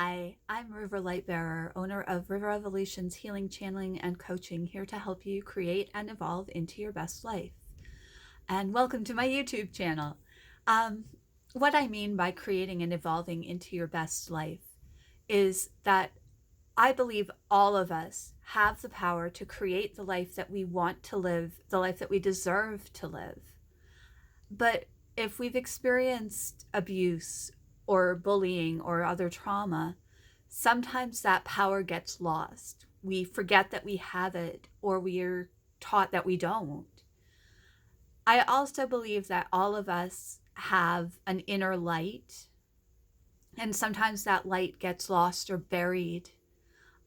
Hi, I'm River Lightbearer, owner of River Evolution's Healing, Channeling, and Coaching, here to help you create and evolve into your best life. And welcome to my YouTube channel. Um, what I mean by creating and evolving into your best life is that I believe all of us have the power to create the life that we want to live, the life that we deserve to live. But if we've experienced abuse or bullying or other trauma, sometimes that power gets lost. We forget that we have it, or we're taught that we don't. I also believe that all of us have an inner light, and sometimes that light gets lost or buried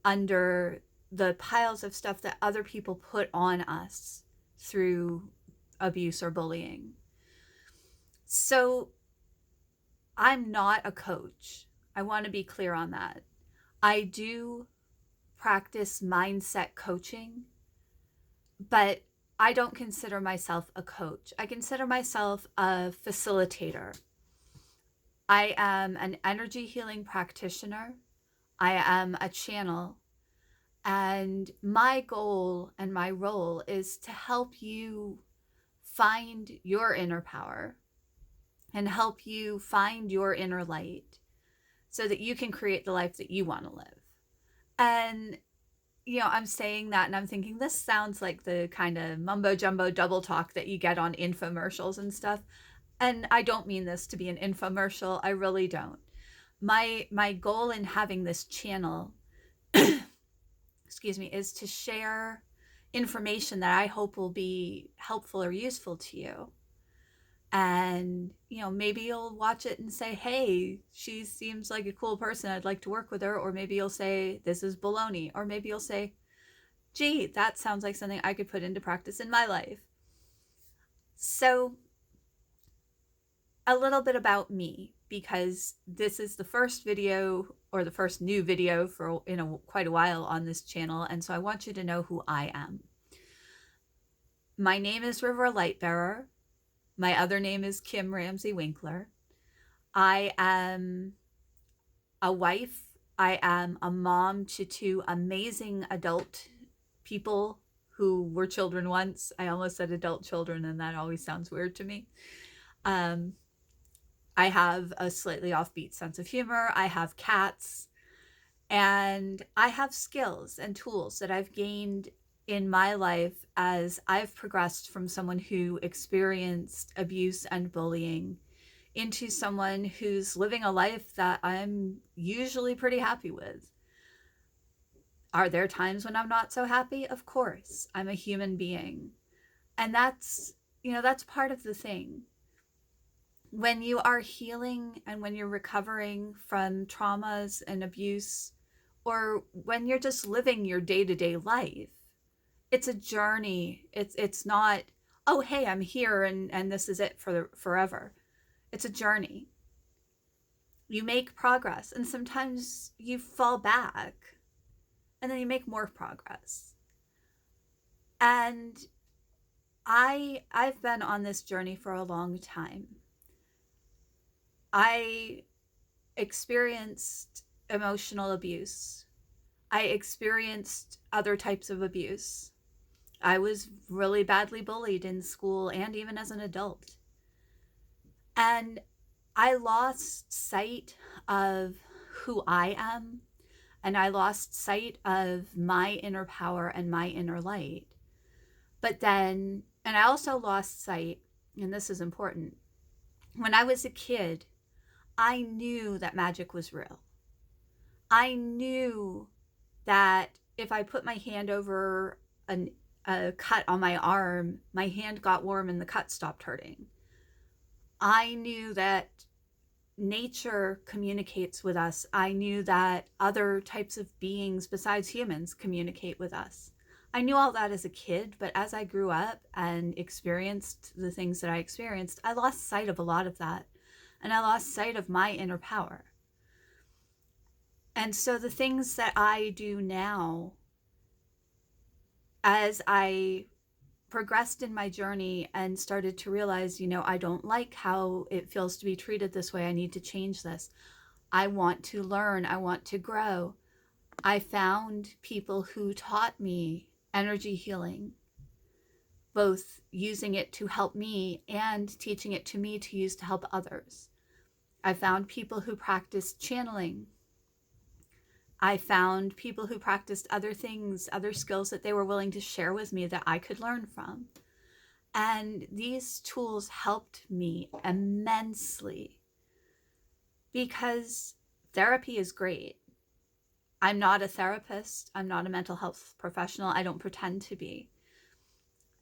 under the piles of stuff that other people put on us through abuse or bullying. So I'm not a coach. I want to be clear on that. I do practice mindset coaching, but I don't consider myself a coach. I consider myself a facilitator. I am an energy healing practitioner. I am a channel. And my goal and my role is to help you find your inner power and help you find your inner light so that you can create the life that you want to live. And I'm saying that and I'm thinking this sounds like the kind of mumbo jumbo double talk that you get on infomercials and stuff. And I don't mean this to be an infomercial. I really don't. My goal in having this channel, excuse me, is to share information that I hope will be helpful or useful to you. And maybe you'll watch it and say, hey, she seems like a cool person, I'd like to work with her. Or maybe you'll say, this is baloney. Or maybe you'll say, gee, that sounds like something I could put into practice in my life. So a little bit about me, because this is the first video, or the first new video for quite a while on this channel, and so I want you to know who I am. My name is River Lightbearer. My other name is Kim Ramsey Winkler. I am a wife. I am a mom to two amazing adult people who were children once. I almost said adult children, and that always sounds weird to me. I have a slightly offbeat sense of humor. I have cats, and I have skills and tools that I've gained in my life as I've progressed from someone who experienced abuse and bullying into someone who's living a life that I'm usually pretty happy with. Are there times when I'm not so happy? Of course. I'm a human being. And that's part of the thing. When you are healing and when you're recovering from traumas and abuse, or when you're just living your day-to-day life, it's a journey. It's not, oh, hey, I'm here and this is it for forever. It's a journey. You make progress, and sometimes you fall back, and then you make more progress. And I've been on this journey for a long time. I experienced emotional abuse. I experienced other types of abuse. I was really badly bullied in school and even as an adult. And I lost sight of who I am, and I lost sight of my inner power and my inner light. But then, and I also lost sight, and this is important, when I was a kid, I knew that magic was real. I knew that if I put my hand over a cut on my arm, my hand got warm and the cut stopped hurting. I knew that nature communicates with us. I knew that other types of beings besides humans communicate with us. I knew all that as a kid, but as I grew up and experienced the things that I experienced, I lost sight of a lot of that. And I lost sight of my inner power. And so the things that I do now, as I progressed in my journey and started to realize, I don't like how it feels to be treated this way. I need to change this. I want to learn. I want to grow. I found people who taught me energy healing, both using it to help me and teaching it to me to use to help others. I found people who practiced channeling. I found people who practiced other things, other skills that they were willing to share with me that I could learn from. And these tools helped me immensely because therapy is great. I'm not a therapist. I'm not a mental health professional. I don't pretend to be.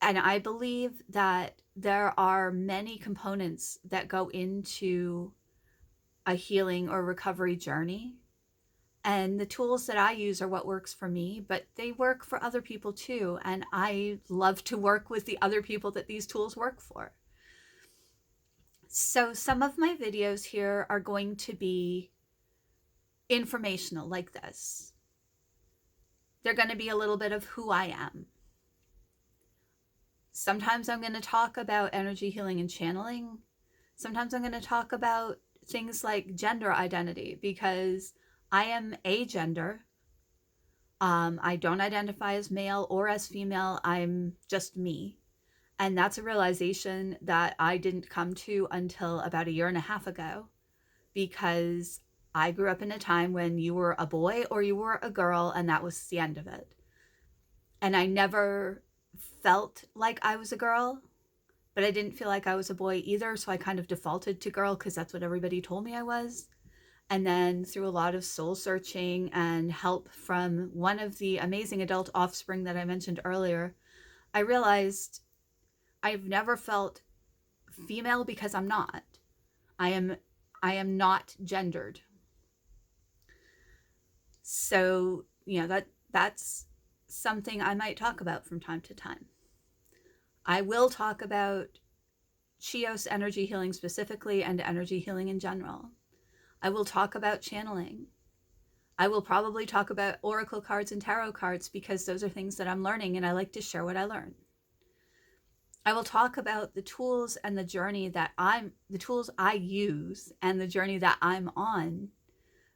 And I believe that there are many components that go into a healing or recovery journey. And the tools that I use are what works for me, but they work for other people too. And I love to work with the other people that these tools work for. So some of my videos here are going to be informational like this. They're going to be a little bit of who I am. Sometimes I'm going to talk about energy healing and channeling. Sometimes I'm going to talk about things like gender identity because I am agender. I don't identify as male or as female. I'm just me. And that's a realization that I didn't come to until about a year and a half ago, because I grew up in a time when you were a boy or you were a girl, and that was the end of it. And I never felt like I was a girl, but I didn't feel like I was a boy either. So I kind of defaulted to girl because that's what everybody told me I was. And then through a lot of soul searching and help from one of the amazing adult offspring that I mentioned earlier, I realized I've never felt female because I'm not. I am not gendered. So, that's something I might talk about from time to time. I will talk about Chios energy healing specifically and energy healing in general. I will talk about channeling. I will probably talk about oracle cards and tarot cards because those are things that I'm learning and I like to share what I learn. I will talk about the tools and the journey the tools I use and the journey that I'm on,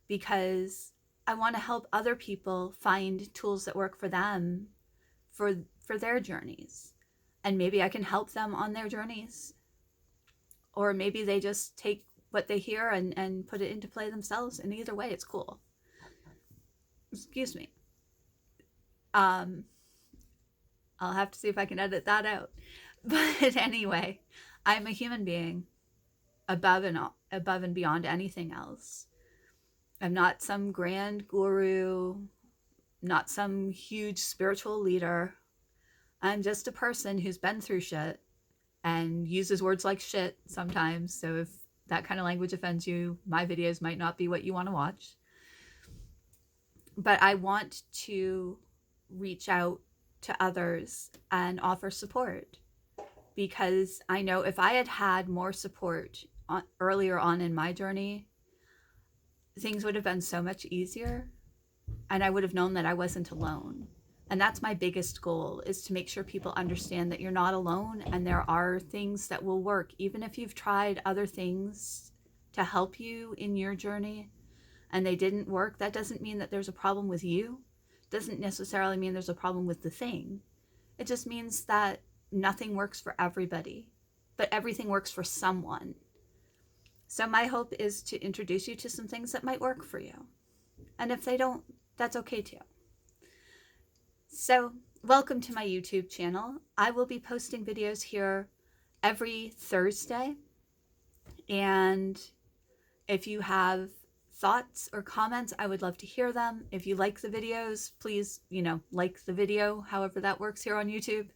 because I want to help other people find tools that work for them for their journeys. And maybe I can help them on their journeys. Or maybe they just take what they hear and put it into play themselves. And either way, it's cool. Excuse me. I'll have to see if I can edit that out. But anyway, I'm a human being above and beyond anything else. I'm not some grand guru, not some huge spiritual leader. I'm just a person who's been through shit and uses words like shit sometimes. So if that kind of language offends you, my videos might not be what you want to watch. But I want to reach out to others and offer support, because I know if I had had more support earlier on in my journey, things would have been so much easier, and I would have known that I wasn't alone. And that's my biggest goal, is to make sure people understand that you're not alone and there are things that will work. Even if you've tried other things to help you in your journey and they didn't work, that doesn't mean that there's a problem with you. It doesn't necessarily mean there's a problem with the thing. It just means that nothing works for everybody, but everything works for someone. So my hope is to introduce you to some things that might work for you. And if they don't, that's okay too. So welcome to my YouTube channel. I will be posting videos here every Thursday. And if you have thoughts or comments, I would love to hear them. If you like the videos, please, like the video, however that works here on YouTube.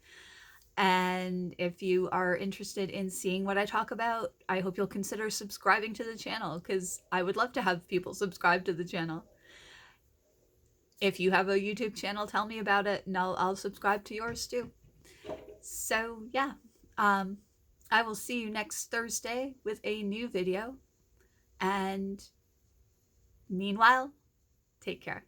And if you are interested in seeing what I talk about, I hope you'll consider subscribing to the channel, because I would love to have people subscribe to the channel. If you have a YouTube channel, tell me about it and I'll subscribe to yours too. So yeah, I will see you next Thursday with a new video. And meanwhile, take care.